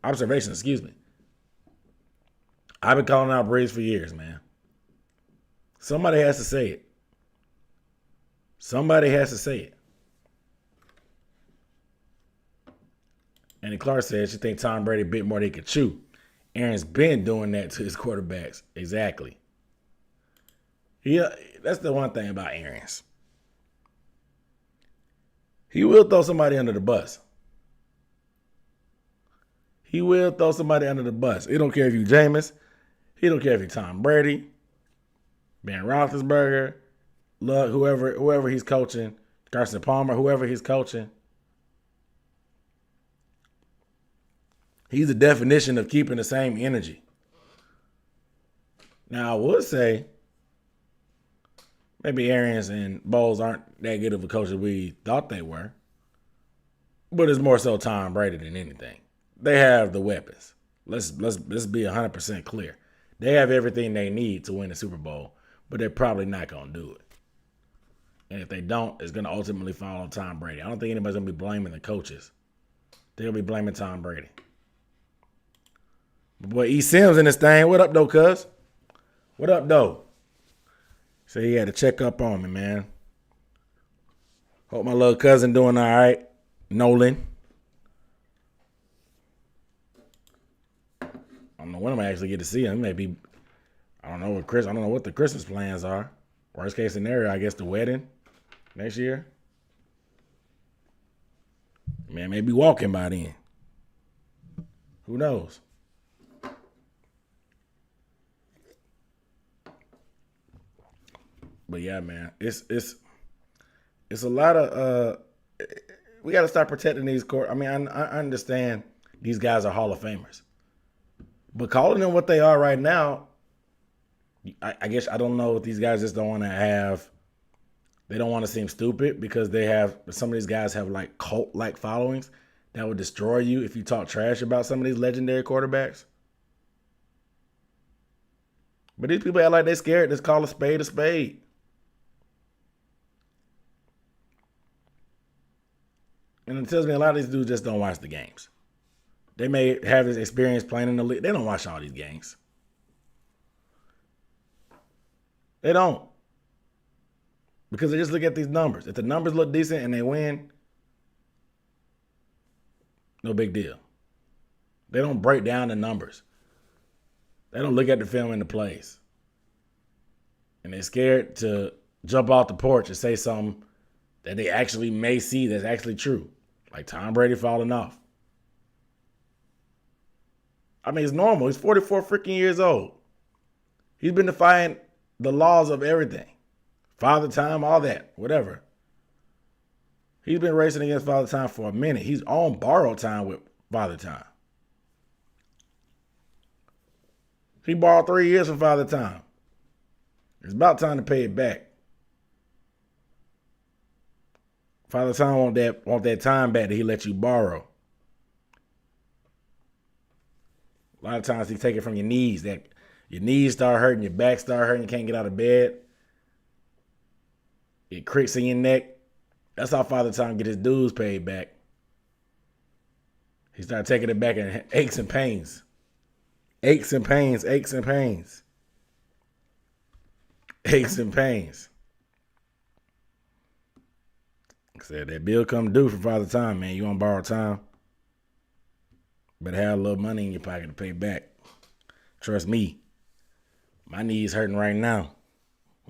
observations, I've been calling out Breeze for years, man. Somebody has to say it. Somebody has to say it. Andy Clark said she thinks Tom Brady bit more than he could chew. Aaron's been doing that to his quarterbacks. Exactly. Yeah, that's the one thing about Aaron's. He will throw somebody under the bus. He will throw somebody under the bus. He don't care if you Jameis. He don't care if you Tom Brady. Ben Roethlisberger, Luck, whoever he's coaching, Carson Palmer, whoever he's coaching. He's the definition of keeping the same energy. Now, I would say maybe Arians and Bowles aren't that good of a coach as we thought they were. But it's more so Tom Brady than anything. They have the weapons. Let's be 100% clear. They have everything they need to win the Super Bowl, but they're probably not going to do it. And if they don't, it's going to ultimately fall on Tom Brady. I don't think anybody's going to be blaming the coaches. They'll be blaming Tom Brady. But boy, E. Sims in this thing. What up, though, cuz? What up, though? So he had to check up on me, man. Hope my little cousin doing all right. Nolan. I don't know when I'm gonna actually get to see him. Maybe I don't know what the Christmas plans are. Worst case scenario, I guess the wedding next year. Man, maybe walking by then. Who knows? But yeah, man, it's a lot of we got to start protecting these court. I mean, I understand these guys are Hall of Famers, but calling them what they are right now, I guess I don't know if these guys just don't want to have. They don't want to seem stupid because some of these guys have like cult-like followings that would destroy you if you talk trash about some of these legendary quarterbacks. But these people act like they're scared. Let's call a spade a spade. And it tells me a lot of these dudes just don't watch the games. They may have this experience playing in the league. They don't watch all these games. They don't. Because they just look at these numbers. If the numbers look decent and they win, no big deal. They don't break down the numbers. They don't look at the film and the plays. And they're scared to jump off the porch and say something that they actually may see that's actually true. Like Tom Brady falling off. I mean, it's normal. He's 44 freaking years old. He's been defying the laws of everything. Father time, all that, whatever. He's been racing against Father Time for a minute. He's on borrowed time with Father Time. He borrowed 3 years from Father Time. It's about time to pay it back. Father Time want that time back that he let you borrow. A lot of times he take it from your knees. That your knees start hurting, your back start hurting, you can't get out of bed. It cricks in your neck. That's how Father Time get his dues paid back. He started taking it back in aches and pains. Aches and pains, aches and pains. Aches and pains. Like I said, that bill come due for Father Time, man. You on borrowed time. Better have a little money in your pocket to pay back. Trust me. My knees hurting right now.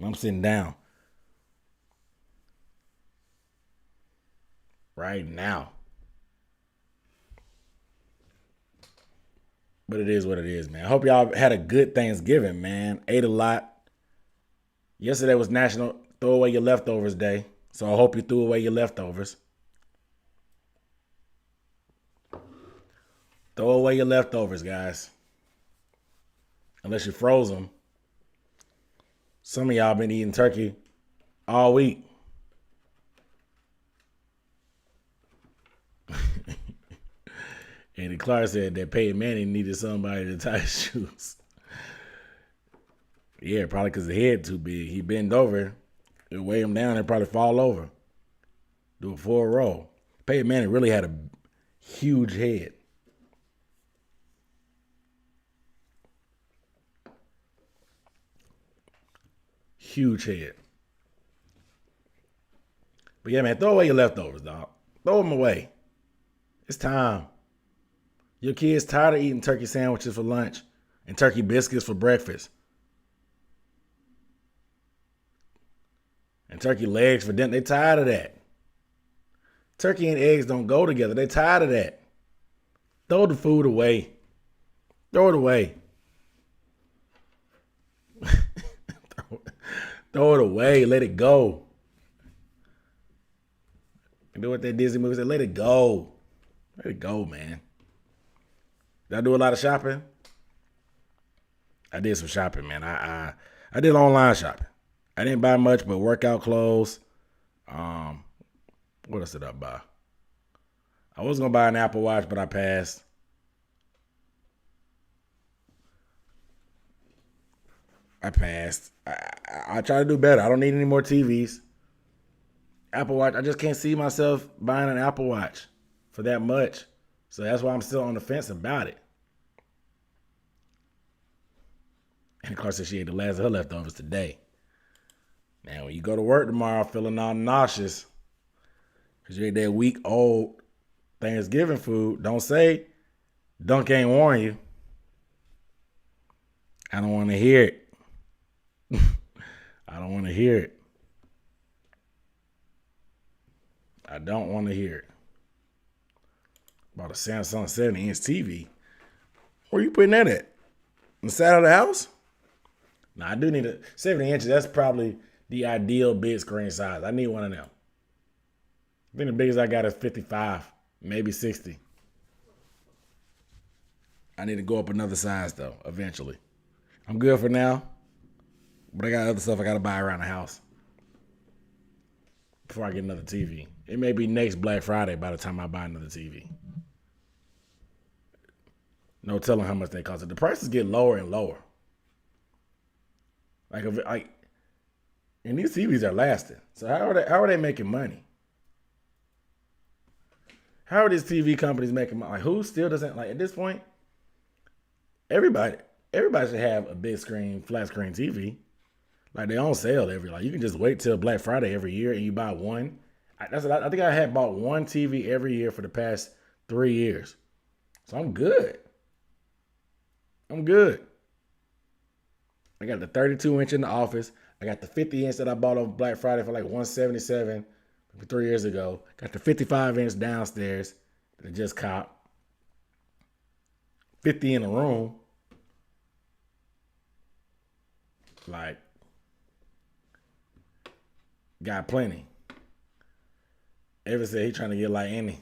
I'm sitting down. Right now. But it is what it is, man. I hope y'all had a good Thanksgiving, man. Ate a lot. Yesterday was National Throw Away Your Leftovers Day. So I hope you threw away your leftovers. Throw away your leftovers, guys. Unless you froze them. Some of y'all been eating turkey all week. Andy Clark said that Peyton Manning needed somebody to tie his shoes. Yeah, probably because the head too big. He bend over, it weigh him down, and probably fall over. Do a full roll. Peyton Manning really had a huge head. Huge head. But yeah, man, throw away your leftovers, dog. Throw them away. It's time. Your kids tired of eating turkey sandwiches for lunch and turkey biscuits for breakfast. And turkey legs for dinner. They tired of that. Turkey and eggs don't go together. They tired of that. Throw the food away. Throw it away. Throw it away. Let it go. And do what that Disney movie said. Let it go. Let it go, man. Did I do a lot of shopping? I did some shopping, man. I did online shopping. I didn't buy much but workout clothes. What else did I buy? I was gonna buy an Apple Watch, but I passed. I try to do better. I don't need any more TVs. Apple Watch. I just can't see myself buying an Apple Watch for that much. So that's why I'm still on the fence about it. And of course, she ate the last of her leftovers today. Now, when you go to work tomorrow feeling all nauseous because you ate that week old Thanksgiving food, don't say Dunk ain't warn you. I don't want to hear it. I don't want to hear it. I don't want to hear it. About a Samsung 70-inch TV. Where you putting that at? On the side of the house? Nah, I do need a 70 inches. That's probably the ideal big screen size. I need one of them. I think the biggest I got is 55, maybe 60. I need to go up another size, though, eventually. I'm good for now, but I got other stuff I got to buy around the house before I get another TV. It may be next Black Friday by the time I buy another TV. No telling how much they cost. The prices get lower and lower. And these TVs are lasting. So how are they making money? How are these TV companies making money? Like, who still doesn't, like, at this point, everybody should have a big screen, flat screen TV. Like, they on sale like, you can just wait till Black Friday every year and you buy one. I think I had bought one TV every year for the past 3 years. So I'm good. I got the 32-inch in the office. I got the 50-inch that I bought on Black Friday for like $177 3 years ago. Got the 55-inch downstairs that I just copped. 50 in the room. Like, got plenty. Ever said he trying to get like any.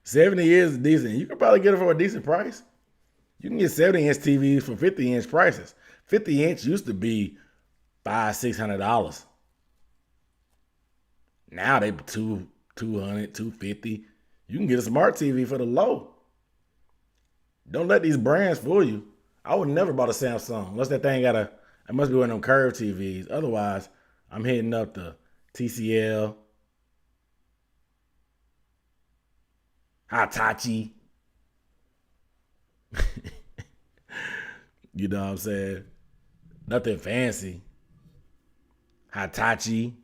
70 is decent. You can probably get it for a decent price. You can get 70-inch TVs for 50-inch prices. 50-inch used to be $500-$600. Now they $200, $250. You can get a smart TV for the low. Don't let these brands fool you. I would never bought a Samsung unless that thing it must be one of them curved TVs. Otherwise, I'm hitting up the TCL, Hitachi. You know what I'm saying? Nothing fancy. Hitachi.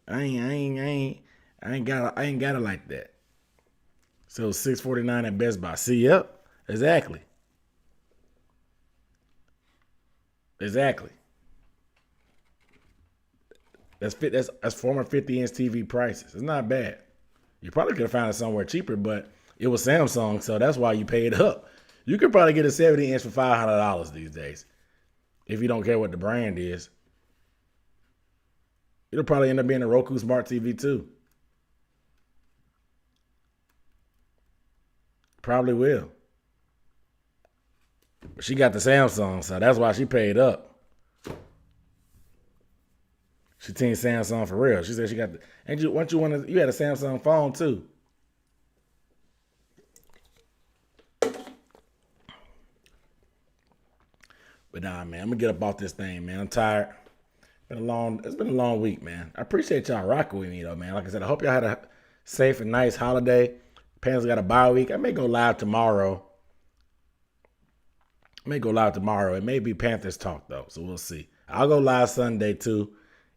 I ain't got it like that. So $649 at Best Buy. See, yep, exactly. That's former 50-inch TV prices. It's not bad. You probably could have found it somewhere cheaper, but it was Samsung, so that's why you paid up. You could probably get a 70-inch for $500 these days if you don't care what the brand is. It'll probably end up being a Roku Smart TV too. Probably will. But she got the Samsung, so that's why she paid up. She team Samsung for real. She said she got the. And you had a Samsung phone too. But nah, man, I'm gonna get up off this thing, man. I'm tired. It's been a long week, man. I appreciate y'all rocking with me though, man. Like I said, I hope y'all had a safe and nice holiday. Panthers got a bye week. I may go live tomorrow. It may be Panthers talk though, so we'll see. I'll go live Sunday too,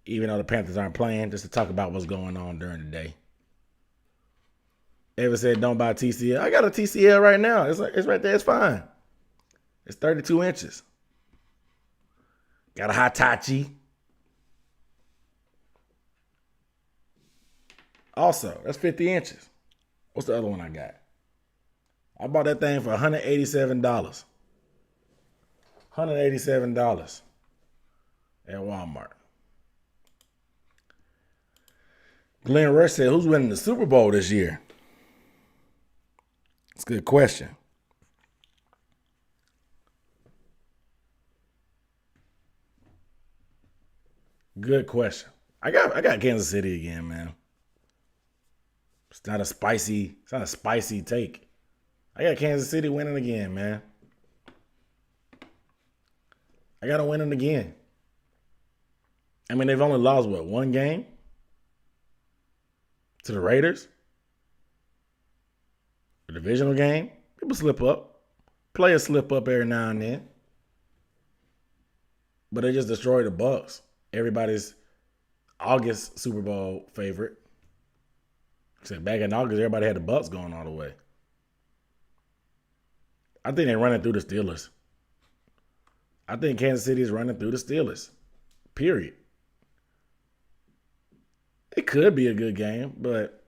even though the Panthers aren't playing, just to talk about what's going on during the day. Ever said don't buy TCL? I got a TCL right now. It's right there. It's fine. It's 32 inches. Got a Hitachi. Also, that's 50 inches. What's the other one I got? I bought that thing for $187. $187. at Walmart. Glenn Rush said, who's winning the Super Bowl this year? It's a good question. Good question. I got Kansas City again, man. It's not a spicy take. I got Kansas City winning again, man. I got to win it again. I mean, they've only lost, one game? To the Raiders? A divisional game? People slip up. Players slip up every now and then. But they just destroyed the Bucs. Everybody's August Super Bowl favorite. Except back in August, everybody had the Bucs going all the way. I think they're running through the Steelers. I think Kansas City is running through the Steelers. Period. It could be a good game, but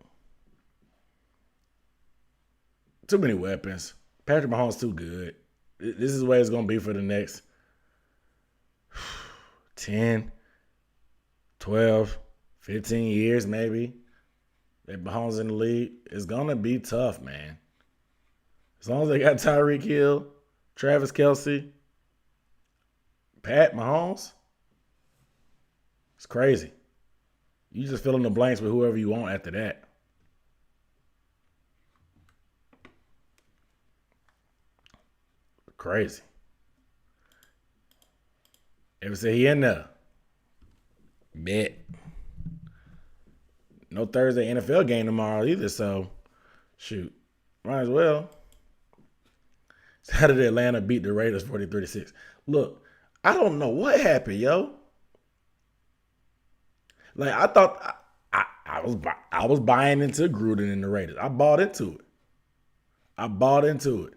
too many weapons. Patrick Mahomes too good. This is the way it's going to be for the next 10, 12, 15 years maybe. That Mahomes in the league. It's going to be tough, man. As long as they got Tyreek Hill, Travis Kelce, Pat Mahomes, it's crazy. You just fill in the blanks with whoever you want after that. Crazy. Ever say he in there? Bet. No Thursday NFL game tomorrow either, so shoot. Might as well. Saturday, Atlanta beat the Raiders 43-6. Look, I don't know what happened, yo. Like, I thought I was buying into Gruden and the Raiders. I bought into it.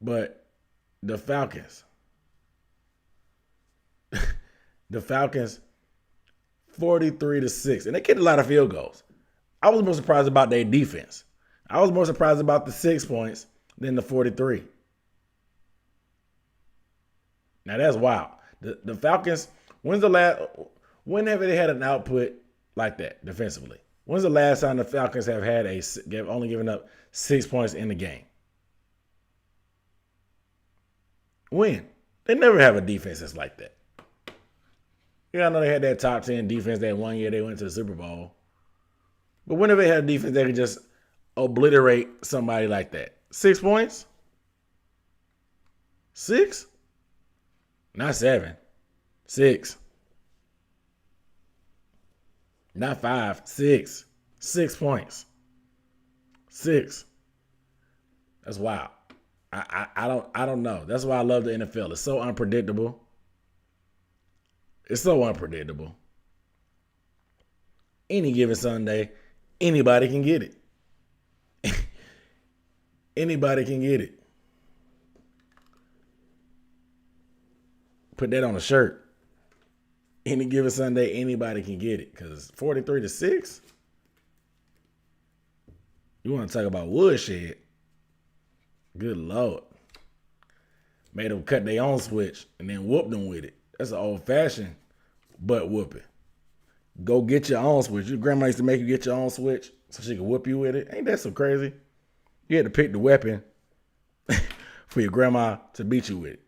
But the Falcons 43-6. And they kicked a lot of field goals. I was more surprised about their defense. I was more surprised about the 6 points than the 43. Now that's wild. The Falcons, when have they had an output like that defensively? When's the last time the Falcons have had only given up 6 points in the game? When? They never have a defense that's like that. Yeah, I know they had that top 10 defense that one year they went to the Super Bowl. But when have they had a defense that could just obliterate somebody like that? 6 points? 6? Not 7. 6. Not 5. 6. 6 points. 6. That's wild. I don't know. That's why I love the NFL. It's so unpredictable. Any given Sunday, anybody can get it. Anybody can get it. Put that on a shirt. Any given Sunday, anybody can get it. Because 43-6, you want to talk about woodshed. Good Lord. Made them cut their own switch and then whoop them with it. That's an old-fashioned butt whooping. Go get your own switch. Your grandma used to make you get your own switch so she could whoop you with it. Ain't that so crazy? You had to pick the weapon for your grandma to beat you with it.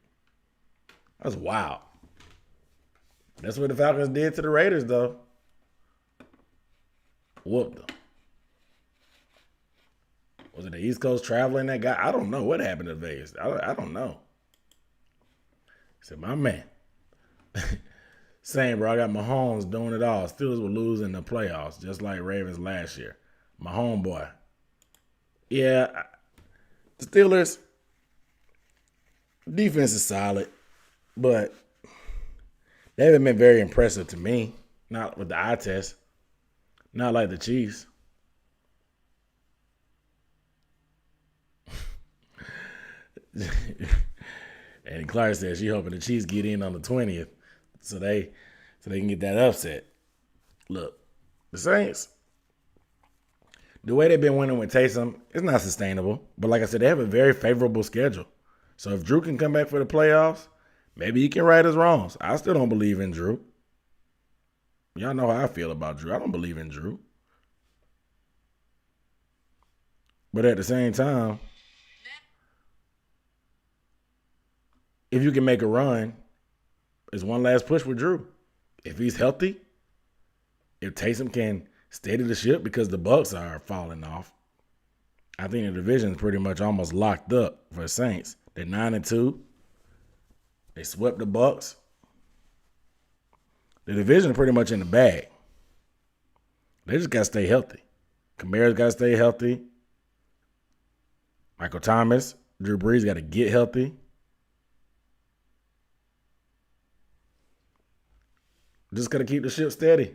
That's wild. That's what the Falcons did to the Raiders, though. Whooped them. Was it the East Coast traveling that guy? I don't know what happened to Vegas. I don't know. He said, my man. Same, bro. I got Mahomes doing it all. Steelers were losing the playoffs, just like Ravens last year. My homeboy. Yeah, the Steelers, defense is solid, but they haven't been very impressive to me. Not with the eye test. Not like the Chiefs. And Clark says she hoping the Chiefs get in on the 20th so they can get that upset. Look, the Saints, the way they've been winning with Taysom, it's not sustainable. But like I said, they have a very favorable schedule. So if Drew can come back for the playoffs, Maybe he can right his wrongs. I still don't believe in Drew. Y'all know how I feel about Drew. I don't believe in Drew. But at the same time, if you can make a run, it's one last push with Drew. If he's healthy, if Taysom can steady the ship because the Bucks are falling off, I think the division is pretty much almost locked up for the Saints. They're 9-2. They swept the Bucks. The division is pretty much in the bag. They just got to stay healthy. Kamara's got to stay healthy. Michael Thomas, Drew Brees got to get healthy. Just got to keep the ship steady.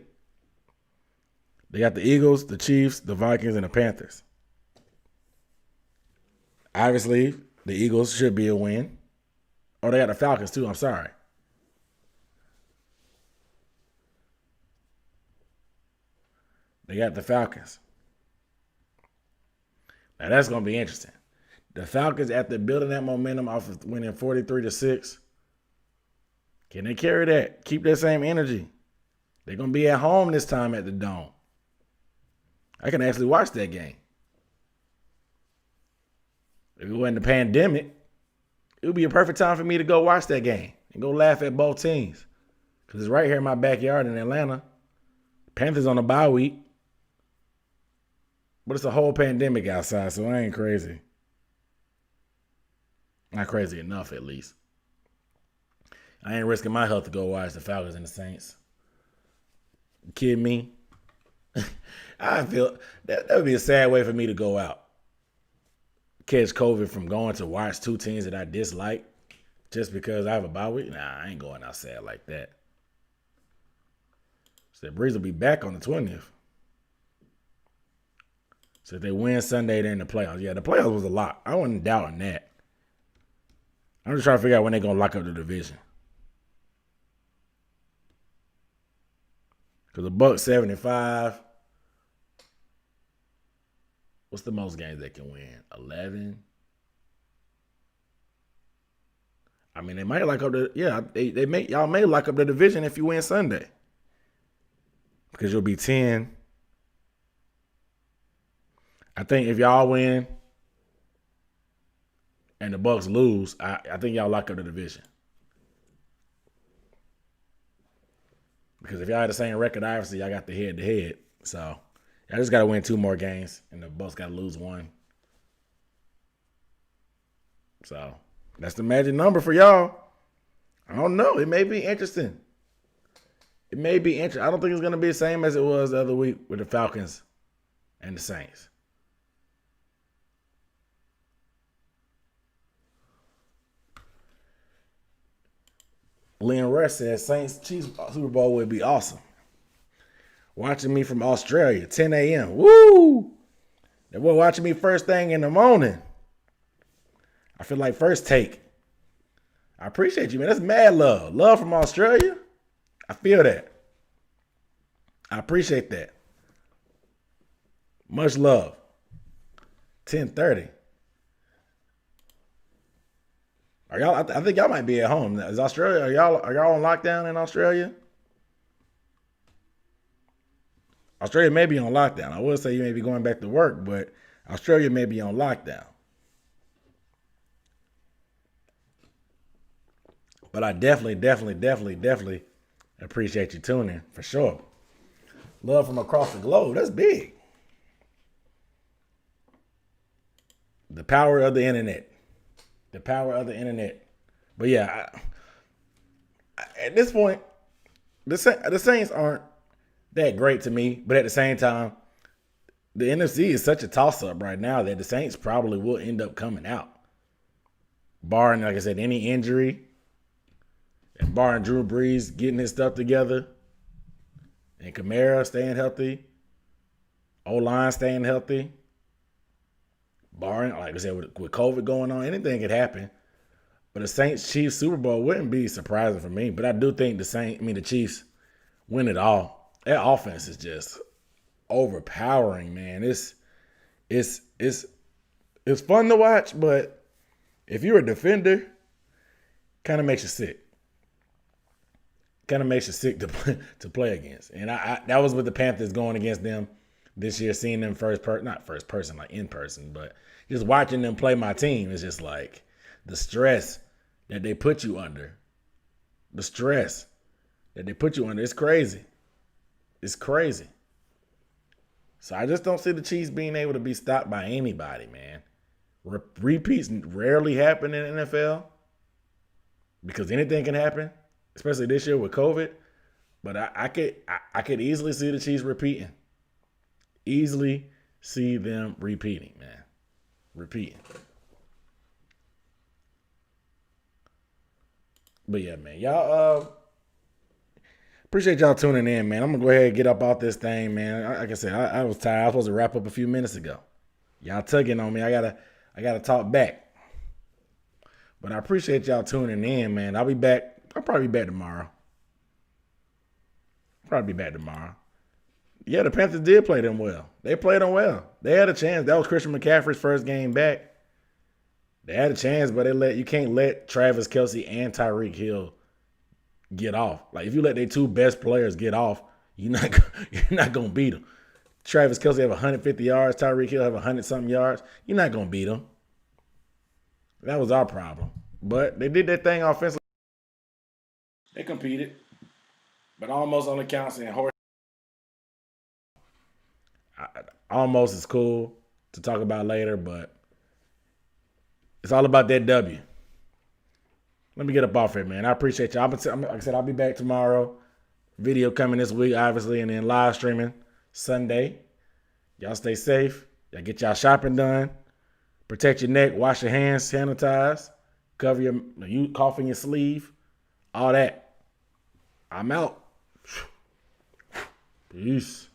They got the Eagles, the Chiefs, the Vikings, and the Panthers. Obviously, the Eagles should be a win. Oh, they got the Falcons too. I'm sorry. They got the Falcons. Now that's going to be interesting. The Falcons, after building that momentum off of winning 43-6, can they carry that? Keep that same energy. They're going to be at home this time at the Dome. I can actually watch that game. If it wasn't the pandemic, it would be a perfect time for me to go watch that game and go laugh at both teams. Because it's right here in my backyard in Atlanta. Panthers on a bye week. But it's a whole pandemic outside, so I ain't crazy. Not crazy enough, at least. I ain't risking my health to go watch the Falcons and the Saints. You kidding me? I feel that would be a sad way for me to go out. Catch COVID from going to watch two teams that I dislike just because I have a bye week. Nah, I ain't going outside like that. So Breeze will be back on the 20th. So if they win Sunday, they're in the playoffs. Yeah, the playoffs was a lot. I wasn't doubting that. I'm just trying to figure out when they're going to lock up the division. Because the Bucks 75. What's the most games they can win? 11? I mean, they might lock up y'all may lock up the division if you win Sunday. Because you'll be 10. I think if y'all win and the Bucks lose, I think y'all lock up the division. Because if y'all had the same record, obviously y'all got the head-to-head. So y'all just got to win 2 more games, and the Bucks got to lose 1. So that's the magic number for y'all. I don't know. It may be interesting. I don't think it's going to be the same as it was the other week with the Falcons and the Saints. Lynn Rush says Saints Chiefs Super Bowl would be awesome. Watching me from Australia, 10 a.m. Woo! They were watching me first thing in the morning. I feel like first take. I appreciate you, man. That's mad love. Love from Australia. I feel that. I appreciate that. Much love. 10:30. Are y'all? I think y'all might be at home. Is Australia? Are y'all on lockdown in Australia? Australia may be on lockdown. I would say you may be going back to work, but Australia may be on lockdown. But I definitely appreciate you tuning for sure. Love from across the globe. That's big. The power of the internet. The power of the internet. But yeah, at this point, the Saints aren't that great to me. But at the same time, the NFC is such a toss-up right now that the Saints probably will end up coming out. Barring, like I said, any injury. And barring Drew Brees getting his stuff together. And Kamara staying healthy. O-line staying healthy. Barring, like I said, with COVID going on, anything could happen. But the Saints-Chiefs Super Bowl wouldn't be surprising for me. But I do think the Chiefs win it all. Their offense is just overpowering, man. It's fun to watch, but if you're a defender, kind of makes you sick. Kind of makes you sick to play against. And that was with the Panthers going against them this year, seeing them not first person, like in person, but just watching them play my team is just like the stress that they put you under. The stress that they put you under. It's crazy. It's crazy. So I just don't see the Chiefs being able to be stopped by anybody, man. Repeats rarely happen in the NFL because anything can happen, especially this year with COVID. But I could easily see the Chiefs repeating. Easily see them repeating, man. Repeating. But yeah, man, y'all appreciate y'all tuning in, man. I'm gonna go ahead and get up off this thing, man. Like I said, I was tired. I was supposed to wrap up a few minutes ago. Y'all tugging on me. I gotta talk back. But I appreciate y'all tuning in, man. I'll be back. I'll probably be back tomorrow. Yeah, the Panthers did play them well. They played them well. They had a chance. That was Christian McCaffrey's first game back. They had a chance, but you can't let Travis Kelce and Tyreek Hill get off. Like if you let their two best players get off, you're not gonna beat them. Travis Kelce have 150 yards. Tyreek Hill have 100-something yards. You're not gonna beat them. That was our problem. But they did their thing offensively. They competed, but almost only counts in horse. Almost is cool to talk about later, but it's all about that W. Let me get up off it, man. I appreciate y'all. Like I said, I'll be back tomorrow. Video coming this week, obviously, and then live streaming Sunday. Y'all stay safe. Y'all get y'all shopping done. Protect your neck. Wash your hands. Sanitize. Cover you cough in your sleeve. All that. I'm out. Peace.